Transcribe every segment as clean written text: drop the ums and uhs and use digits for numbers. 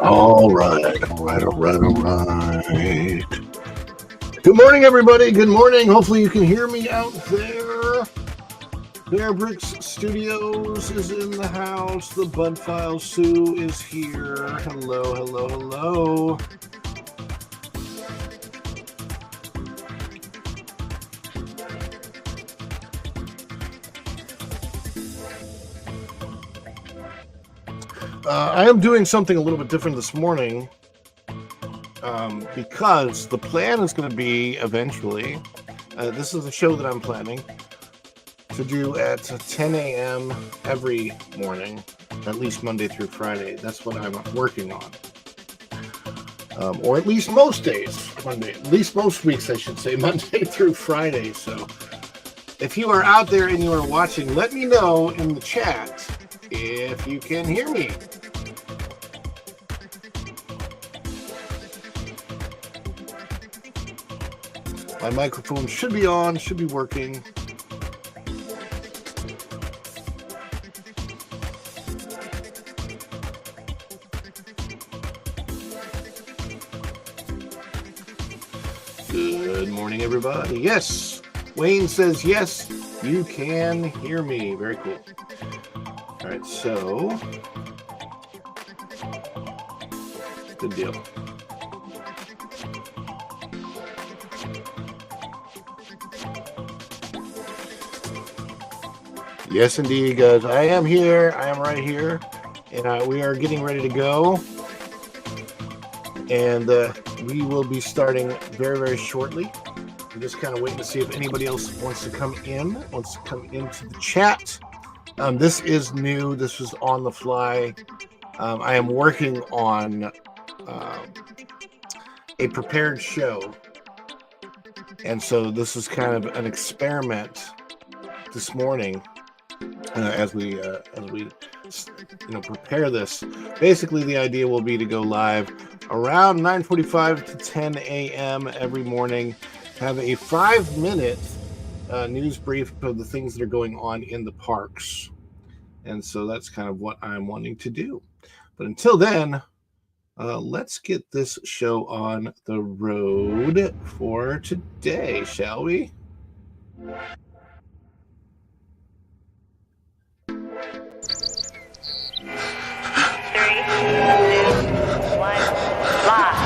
All right. Good morning, everybody. Good morning. Hopefully, you can hear me out there. Bear Bricks Studios is in the house. The Bud File Sue is here. Hello. I am doing something a little bit different this morning because the plan is going to be eventually, this is a show that I'm planning to do at 10 a.m. every morning, at least Monday through Friday. That's what I'm working on. Or at least most days, at least most weeks, I should say, Monday through Friday. So if you are out there and you are watching, let me know in the chat if you can hear me. My microphone should be on, should be working. Good morning, everybody. Yes, Wayne says yes, you can hear me. Very cool. All right, so good deal. Yes, indeed, guys. I am here. I am right here. And we are getting ready to go. And we will be starting very, very shortly. I'm just kind of waiting to see if anybody else wants to come into the chat. This is new. This is on the fly. I am working on a prepared show. And so this is kind of an experiment this morning. As we prepare this. Basically, the idea will be to go live around 9:45 to 10 a.m. every morning, have a 5-minute news brief of the things that are going on in the parks. And so that's kind of what I'm wanting to do. But until then, let's get this show on the road for today, shall we? 3, 2, 1, live.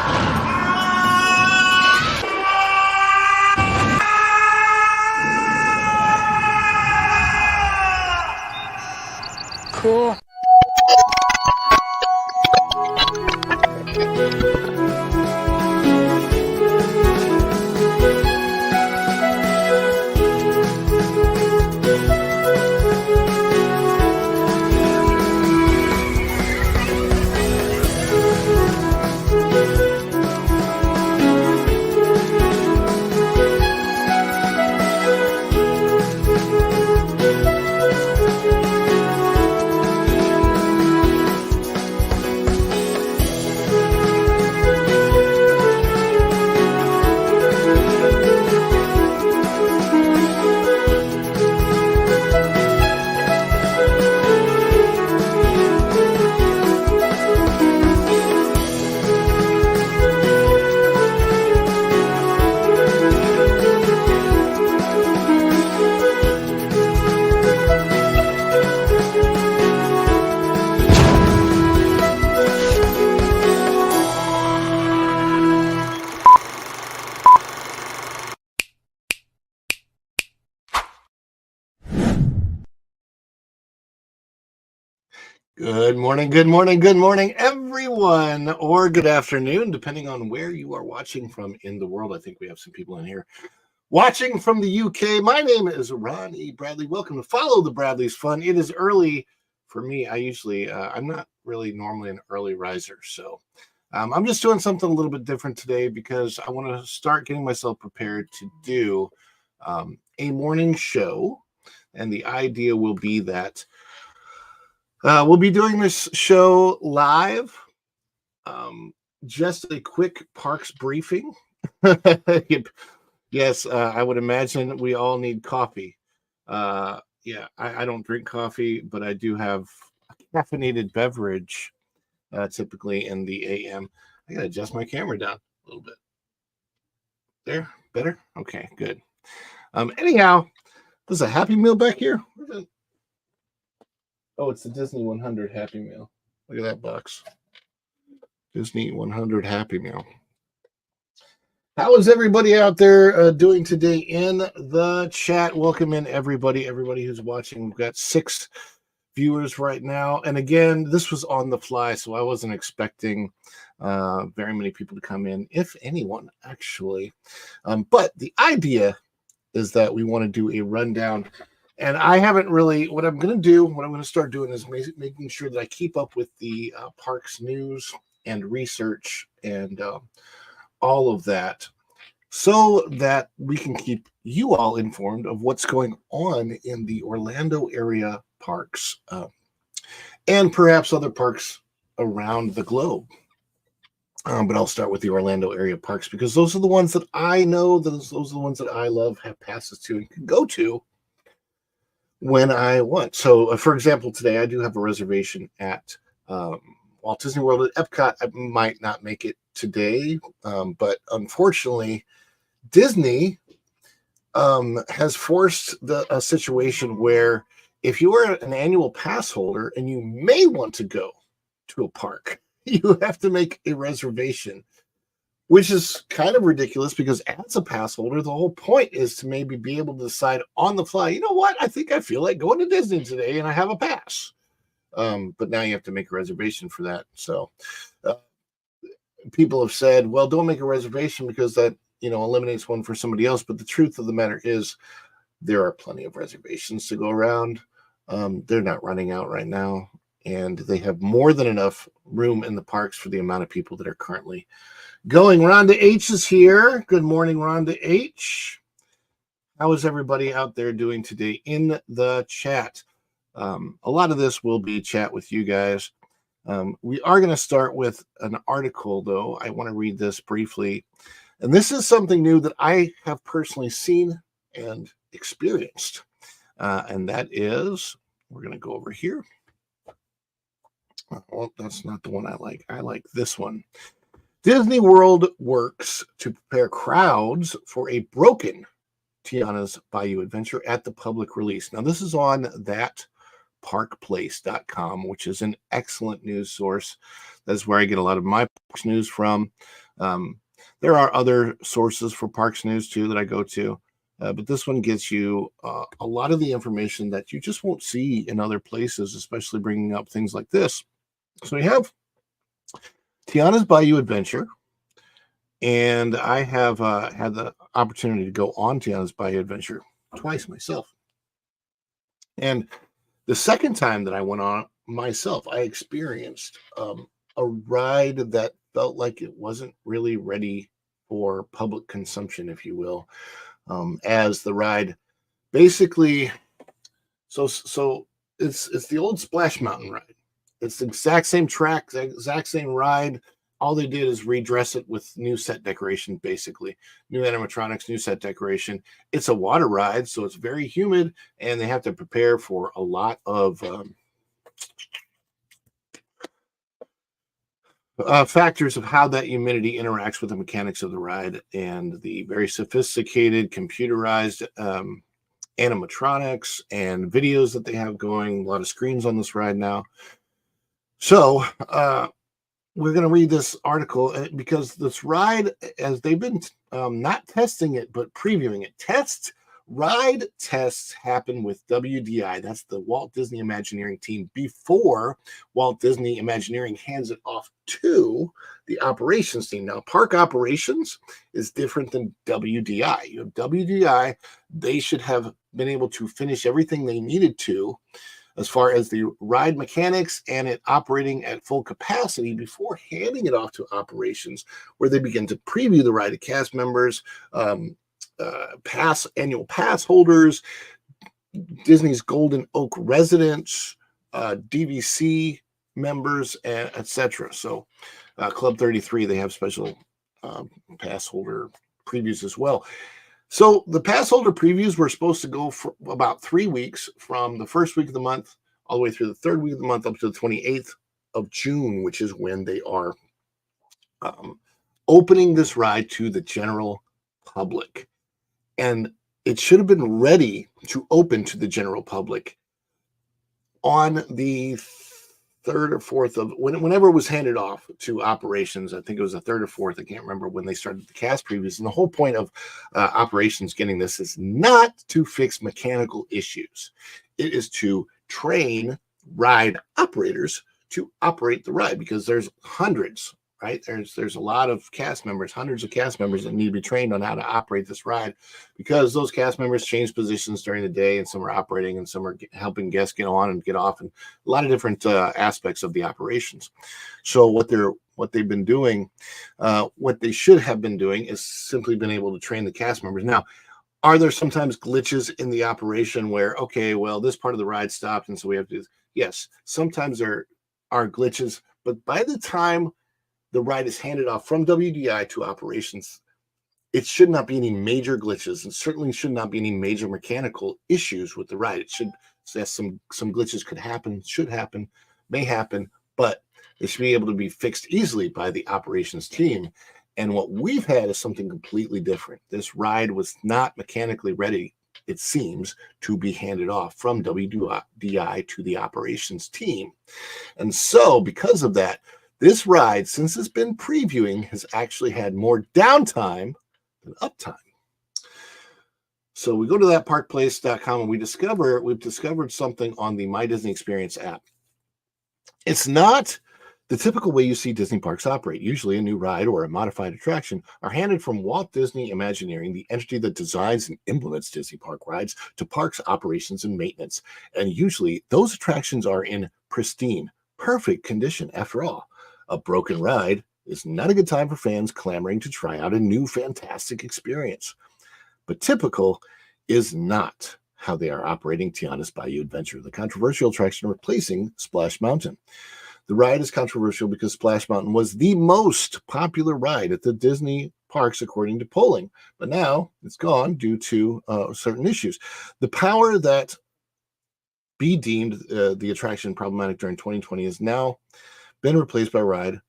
Cool. Good morning, everyone, or good afternoon, depending on where you are watching from in the world. I think we have some people in here watching from the UK. My name is Ron E. Bradley. Welcome to Follow the Bradley's Fun. It is early for me. I'm not really normally an early riser, so I'm just doing something a little bit different today because I want to start getting myself prepared to do a morning show, and the idea will be that we'll be doing this show live. Just a quick parks briefing. Yes, I would imagine we all need coffee. Yeah, I don't drink coffee, but I do have a caffeinated beverage typically in the AM. I got to adjust my camera down a little bit. There, better? Okay, good. Anyhow, there's a Happy Meal back here. Oh, it's the Disney 100 Happy Meal. Look at that box. Disney 100 Happy Meal. How is everybody out there doing today in the chat? Welcome in everybody who's watching. We've got 6 viewers right now. And again, this was on the fly, so I wasn't expecting very many people to come in, if anyone, actually. But the idea is that we want to do a rundown. And I haven't really, what I'm going to start doing is making sure that I keep up with the parks news and research and all of that, so that we can keep you all informed of what's going on in the Orlando area parks and perhaps other parks around the globe. But I'll start with the Orlando area parks because those are the ones that I know, those are the ones that I love, have passes to, and can go to when I want. So, for example, today I do have a reservation at Walt Disney World at Epcot. I might not make it today, but unfortunately, Disney has forced a situation where if you are an annual pass holder and you may want to go to a park, you have to make a reservation, which is kind of ridiculous because as a pass holder, the whole point is to maybe be able to decide on the fly, you know what, I think I feel like going to Disney today and I have a pass. But now you have to make a reservation for that. So people have said, well, don't make a reservation because that, eliminates one for somebody else. But the truth of the matter is there are plenty of reservations to go around. They're not running out right now. And they have more than enough room in the parks for the amount of people that are currently going. Rhonda H is here. Good morning, Rhonda H. How is everybody out there doing today in the chat? A lot of this will be chat with you guys. We are going to start with an article, though. I want to read this briefly. And this is something new that I have personally seen and experienced. And that is, we're going to go over here. Well, that's not the one I like. I like this one. Disney World works to prepare crowds for a broken Tiana's Bayou adventure at the public release. Now, this is on thatparkplace.com, which is an excellent news source. That's where I get a lot of my parks news from. There are other sources for parks news, too, that I go to. But this one gets you a lot of the information that you just won't see in other places, especially bringing up things like this. So we have Tiana's Bayou Adventure, and I have had the opportunity to go on Tiana's Bayou Adventure twice myself. And the second time that I went on myself, I experienced a ride that felt like it wasn't really ready for public consumption, if you will, as the ride basically. So it's the old Splash Mountain ride. It's the exact same track, the exact same ride. All they did is redress it with new set decoration, basically. New animatronics, new set decoration. It's a water ride, so it's very humid, and they have to prepare for a lot of factors of how that humidity interacts with the mechanics of the ride and the very sophisticated computerized animatronics and videos that they have going. A lot of screens on this ride now. So we're going to read this article because this ride, as they've been not testing it, but previewing it. Ride tests happen with WDI. That's the Walt Disney Imagineering team before Walt Disney Imagineering hands it off to the operations team. Now, park operations is different than WDI. You have WDI, they should have been able to finish everything they needed to as far as the ride mechanics and it operating at full capacity before handing it off to operations, where they begin to preview the ride to cast members, annual pass holders, Disney's Golden Oak residents, DVC members, and etc. So Club 33, they have special pass holder previews as well. So the pass holder previews were supposed to go for about 3 weeks, from the first week of the month all the way through the third week of the month up to the 28th of June, which is when they are opening this ride to the general public. And it should have been ready to open to the general public on the 3rd or 4th of whenever it was handed off to operations. I think it was the 3rd or 4th. I can't remember when they started the cast previews. And the whole point of operations getting this is not to fix mechanical issues. It is to train ride operators to operate the ride, because there's hundreds, right? There's a lot of cast members, hundreds of cast members that need to be trained on how to operate this ride, because those cast members change positions during the day, and some are operating and some are helping guests get on and get off, and a lot of different aspects of the operations. So what they've been doing, what they should have been doing, is simply been able to train the cast members. Now, are there sometimes glitches in the operation where, okay, well, this part of the ride stopped, and so we have to? Yes, sometimes there are glitches, but by the time the ride is handed off from WDI to operations, it should not be any major glitches, and certainly should not be any major mechanical issues with the ride. It should, yes, some glitches could happen, should happen, may happen, but they should be able to be fixed easily by the operations team. And what we've had is something completely different. This ride was not mechanically ready, it seems, to be handed off from WDI to the operations team. And so because of that, this ride, since it's been previewing, has actually had more downtime than uptime. So we go to thatparkplace.com and we've discovered something on the My Disney Experience app. It's not the typical way you see Disney parks operate. Usually a new ride or a modified attraction are handed from Walt Disney Imagineering, the entity that designs and implements Disney park rides, to parks operations and maintenance. And usually those attractions are in pristine, perfect condition. After all, a broken ride is not a good time for fans clamoring to try out a new fantastic experience. But typical is not how they are operating Tiana's Bayou Adventure, the controversial attraction replacing Splash Mountain. The ride is controversial because Splash Mountain was the most popular ride at the Disney parks according to polling, but now it's gone due to certain issues. The power that be deemed the attraction problematic during 2020 has now been replaced by a ride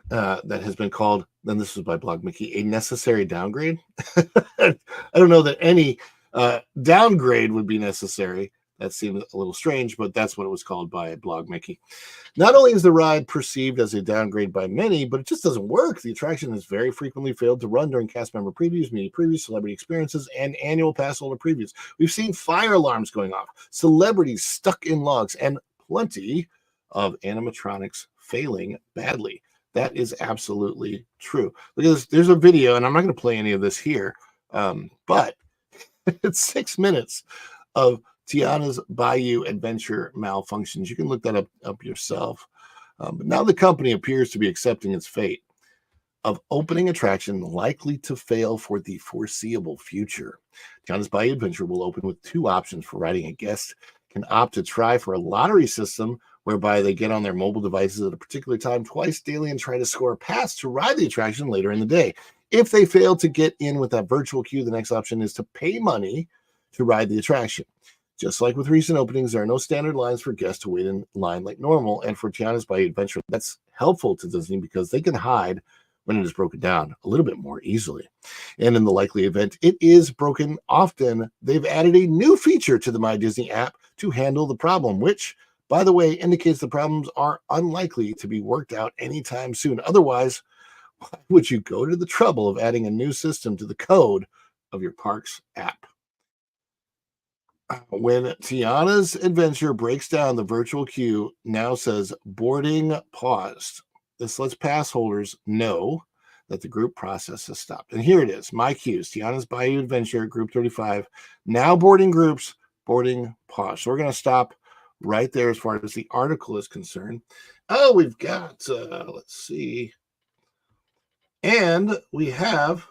that has been called, then this was by Blog Mickey, a necessary downgrade. I don't know that any downgrade would be necessary. That seemed a little strange, but that's what it was called by Blog Mickey. Not only is the ride perceived as a downgrade by many, but it just doesn't work. The attraction has very frequently failed to run during cast member previews, media previews, celebrity experiences, and annual pass holder previews. We've seen fire alarms going off, celebrities stuck in logs, and plenty of animatronics failing badly. That is absolutely true. Look at this. There's a video, and I'm not going to play any of this here, but it's 6 minutes of Tiana's Bayou Adventure malfunctions. You can look that up yourself. But now the company appears to be accepting its fate of opening attraction likely to fail for the foreseeable future. Tiana's Bayou Adventure will open with 2 options for riding. A guest can opt to try for a lottery system whereby they get on their mobile devices at a particular time twice daily and try to score a pass to ride the attraction later in the day. If they fail to get in with that virtual queue, the next option is to pay money to ride the attraction. Just like with recent openings, there are no standard lines for guests to wait in line like normal. And for Tiana's Bayou Adventure, that's helpful to Disney because they can hide when it is broken down a little bit more easily. And in the likely event it is broken often, they've added a new feature to the My Disney app to handle the problem, which, by the way, indicates the problems are unlikely to be worked out anytime soon. Otherwise, why would you go to the trouble of adding a new system to the code of your parks app? When Tiana's Adventure breaks down, the virtual queue now says boarding paused. This lets pass holders know that the group process has stopped. And here it is, my cues, Tiana's Bayou Adventure, group 35, now boarding groups, boarding pause. So we're going to stop right there as far as the article is concerned. Oh, we've got, let's see. And we have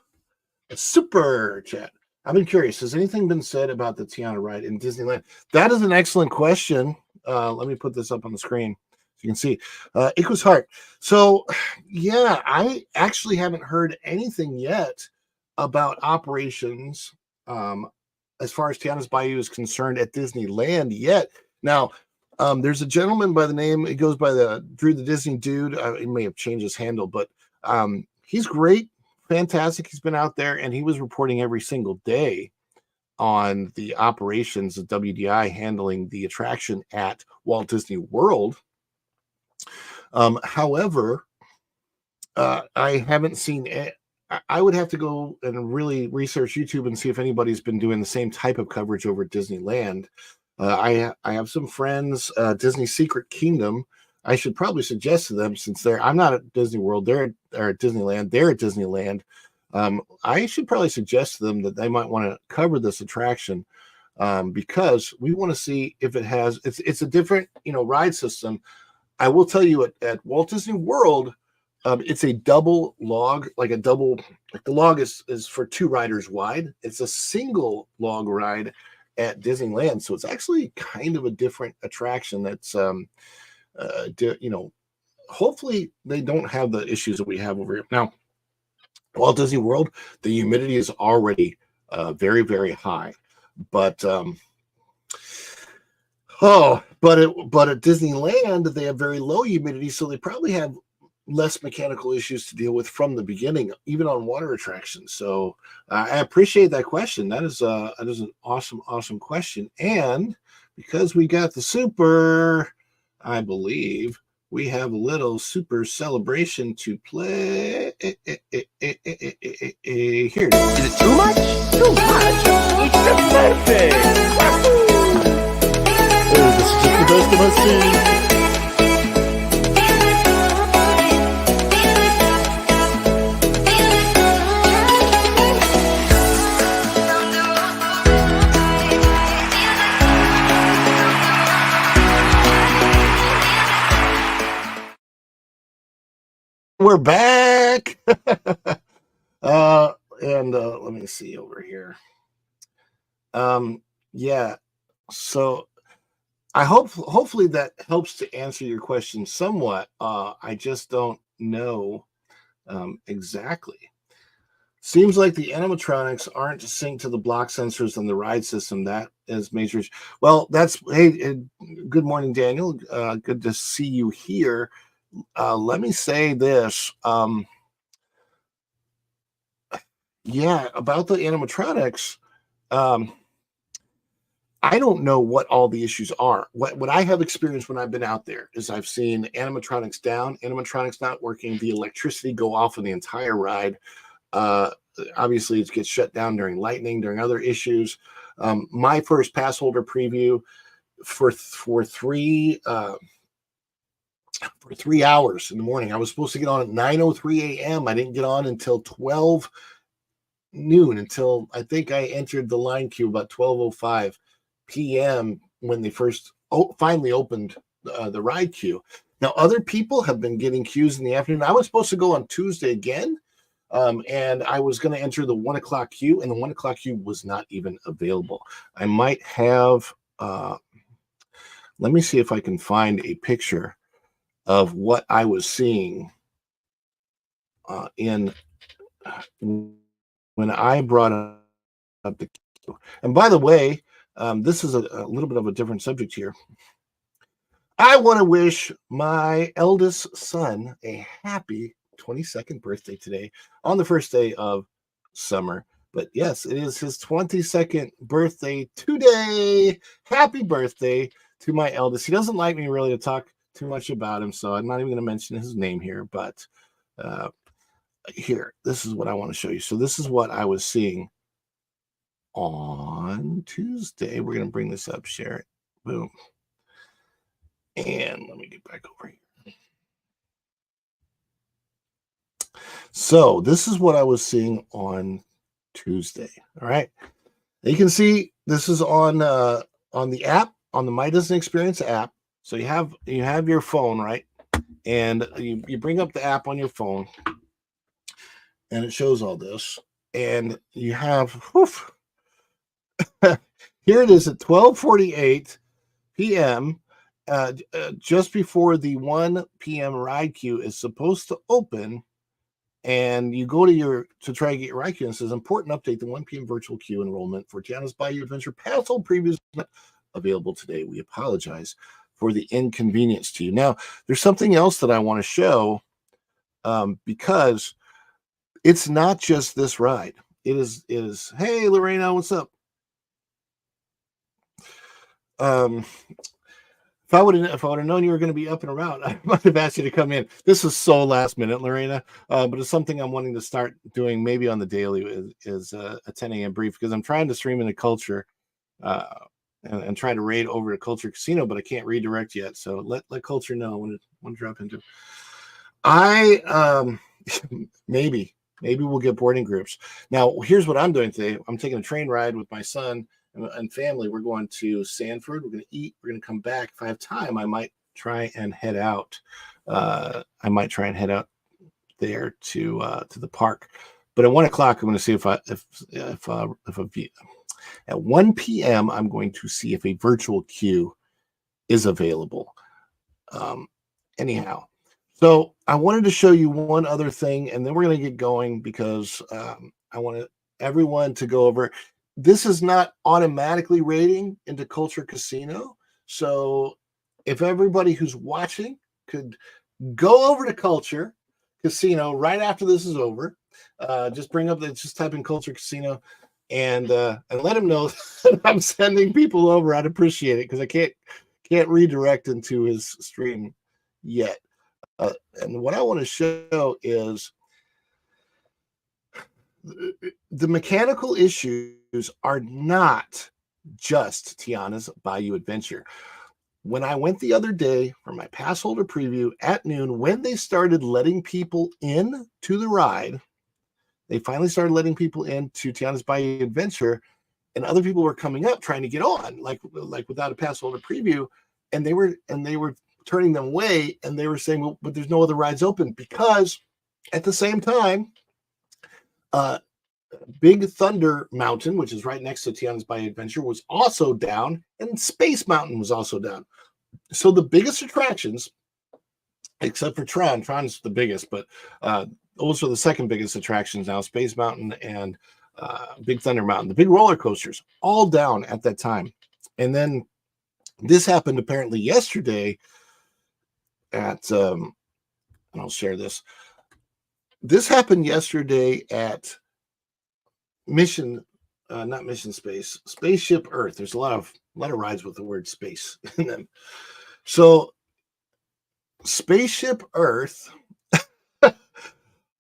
a super chat. I've been curious. Has anything been said about the Tiana ride in Disneyland? That is an excellent question. Let me put this up on the screen so you can see. Iku's Heart. So, yeah, I actually haven't heard anything yet about operations as far as Tiana's Bayou is concerned at Disneyland yet. Now, There's a gentleman by the name, he goes by the Drew the Disney Dude. He may have changed his handle, but he's great, fantastic. He's been out there and he was reporting every single day on the operations of WDI handling the attraction at Walt Disney World. However, I haven't seen it. I would have to go and really research YouTube and see if anybody's been doing the same type of coverage over at Disneyland. I have some friends, Disney Secret Kingdom. I should probably suggest to them, since I'm not at Disney World, they're at Disneyland. They're at Disneyland. I should probably suggest to them that they might want to cover this attraction because we want to see if it has. It's a different ride system. I will tell you at Walt Disney World, it's a double log, like the log is for 2 riders wide. It's a single log ride at Disneyland, so it's actually kind of a different attraction. That's hopefully they don't have the issues that we have over here now. Walt Disney World, the humidity is already very, very high, but at Disneyland they have very low humidity, so they probably have less mechanical issues to deal with from the beginning, even on water attractions. So I appreciate that question. That is an awesome question. And because we got the super, I believe we have a little super celebration to play. Here it is. Is it too much? Too much? It's your birthday! Oh, this is just the best of my scene. We're back. And let me see over here. Yeah. So I hopefully that helps to answer your question somewhat. I just don't know exactly. Seems like the animatronics aren't synced to the block sensors on the ride system. That is major. Well, hey, good morning, Daniel. Good to see you here. Let me say this. Yeah, about the animatronics. I don't know what all the issues are. What I have experienced when I've been out there is I've seen animatronics down, animatronics not working, the electricity go off on the entire ride. Obviously, it gets shut down during lightning, during other issues. My first pass holder preview for 3 hours in the morning. I was supposed to get on at 9:03 a.m. I didn't get on until 12 noon, until I think I entered the line queue about 12:05 p.m. when they first finally opened the ride queue. Now, other people have been getting queues in the afternoon. I was supposed to go on Tuesday again, and I was going to enter the 1 o'clock queue, and the 1 o'clock queue was not even available. I might have, let me see if I can find a picture of what I was seeing when I brought up the queue. And by the way, this is a little bit of a different subject here. I want to wish my eldest son a happy 22nd birthday today on the first day of summer. But yes, it is his 22nd birthday today. Happy birthday to my eldest. He doesn't like me really to talk too much about him, so I'm not even going to mention his name here. But here, this is what I want to show you. So this is what I was seeing on Tuesday. We're going to bring this up, share it. Boom. And let me get back over here. So this is what I was seeing on Tuesday. All right. You can see this is on the app, on the My Disney Experience app. So you have your phone, right? And you bring up the app on your phone and it shows all this. And you have, here it is at 12:48 p.m. Just before the 1 p.m. ride queue is supposed to open, and you go to try to get your ride queue, and it says important update: the 1 p.m. virtual queue enrollment for Tiana's Bayou Adventure Pass hold previews not available today. We apologize for the inconvenience to you. Now, there's something else that I want to show, because it's not just this ride. It is, hey, Lorena, what's up? If I would have known you were going to be up and around, I might have asked you to come in. This is so last minute, Lorena, but it's something I'm wanting to start doing maybe on the daily is a 10 a.m. brief, because I'm trying to stream into Culture, and try to raid over to Culture Casino, but I can't redirect yet. So let Culture know when to drop into. I maybe we'll get boarding groups. Now, here's what I'm doing today. I'm taking a train ride with my son and family. We're going to Sanford. We're going to eat. We're going to come back. If I have time, I might try and head out. There to the park. But at 1 o'clock, I'm going to see at 1 p.m. I'm going to see if a virtual queue is available. Anyhow, so I wanted to show you one other thing, and then we're going to get going, because I want everyone to go over. This is not automatically rating into Culture Casino. So if everybody who's watching could go over to Culture Casino right after this is over, just type in Culture Casino and let them know that I'm sending people over. I'd appreciate it, because I can't redirect into his stream yet. And what I want to show is the mechanical issues are not just Tiana's Bayou Adventure. When I went the other day for my pass holder preview at noon, when they started letting people in to the ride, they finally started letting people into Tiana's Bayou Adventure, and other people were coming up trying to get on, like without a pass holder preview, and they were turning them away, and they were saying, well, but there's no other rides open, because at the same time, Big Thunder Mountain, which is right next to Tiana's Bayou Adventure, was also down, and Space Mountain was also down. So the biggest attractions, except for Tron's the biggest, but those are the second biggest attractions now, Space Mountain and Big Thunder Mountain, the big roller coasters, all down at that time. And then this happened apparently yesterday at, and I'll share this. This happened yesterday at Spaceship Earth. There's a lot of rides with the word space in them. So Spaceship Earth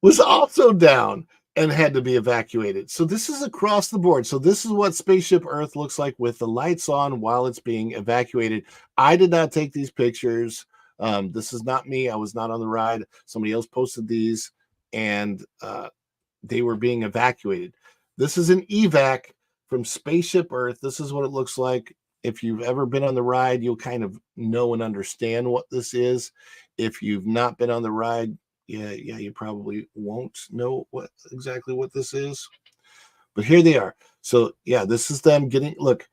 was also down and had to be evacuated. So this is across the board. So this is what Spaceship Earth looks like with the lights on while it's being evacuated. I did not take these pictures. This is not me. I was not on the ride. Somebody else posted these, and they were being evacuated. This is an evac from Spaceship Earth. This is what it looks like. If you've ever been on the ride, you'll kind of know and understand what this is. If you've not been on the ride, you probably won't know exactly what this is. But here they are. So yeah, this is them getting. Look,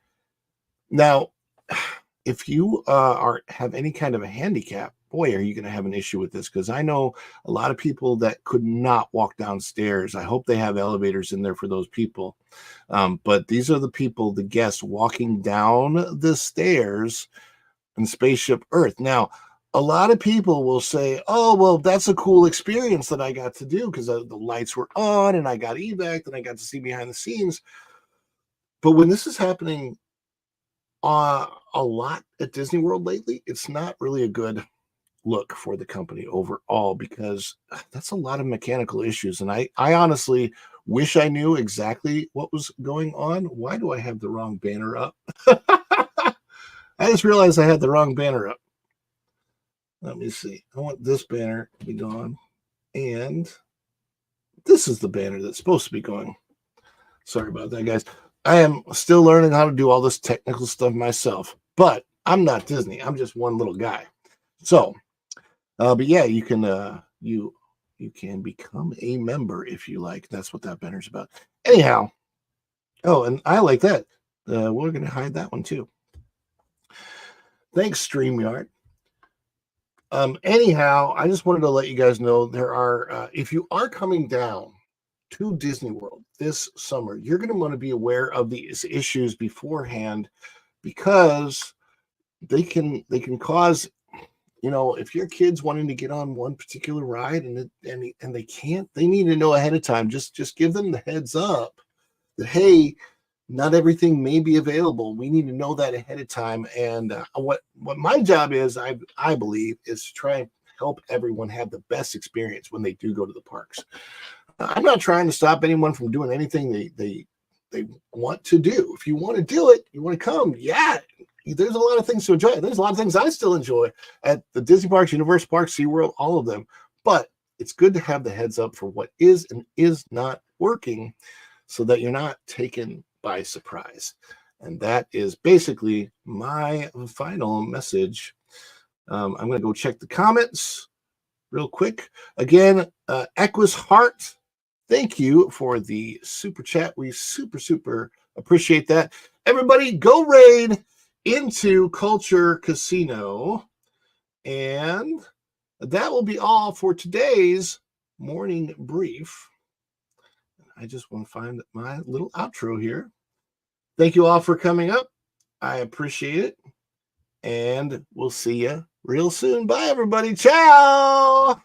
now, if you have any kind of a handicap, boy, are you going to have an issue with this, because I know a lot of people that could not walk downstairs. I hope they have elevators in there for those people. But these are the people, the guests, walking down the stairs in Spaceship Earth. Now, a lot of people will say, oh, well, that's a cool experience that I got to do, because the lights were on and I got evac and I got to see behind the scenes. But when this is happening a lot at Disney World lately, it's not really a good look for the company overall, because that's a lot of mechanical issues. And I honestly wish I knew exactly what was going on. Why do I have the wrong banner up? I just realized I had the wrong banner up. Let me see. I want this banner to be gone. And this is the banner that's supposed to be going. Sorry about that, guys. I am still learning how to do all this technical stuff myself, but I'm not Disney. I'm just one little guy. So, but yeah, you can become a member if you like. That's what that banner's about. Anyhow, oh, and I like that. We're going to hide that one too. Thanks, StreamYard. Anyhow, I just wanted to let you guys know there are, if you are coming down to Disney World this summer, you're going to want to be aware of these issues beforehand, because they can cause, if your kid's wanting to get on one particular ride and they can't, they need to know ahead of time. Just give them the heads up that, hey, not everything may be available. We need to know that ahead of time. And what my job is, I believe, is to try and help everyone have the best experience when they do go to the parks. I'm not trying to stop anyone from doing anything they want to do. If you want to do it, you want to come, yeah. There's a lot of things to enjoy. There's a lot of things I still enjoy at the Disney parks, Universal Parks, SeaWorld, all of them. But it's good to have the heads up for what is and is not working so that you're not taken by surprise. And that is basically my final message. I'm going to go check the comments real quick. Again, Equus Heart, thank you for the super chat. We super appreciate that. Everybody, go raid into Culture Casino. And that will be all for today's morning brief. I just want to find my little outro here. Thank you all for coming up. I appreciate it. And we'll see you real soon. Bye, everybody. Ciao.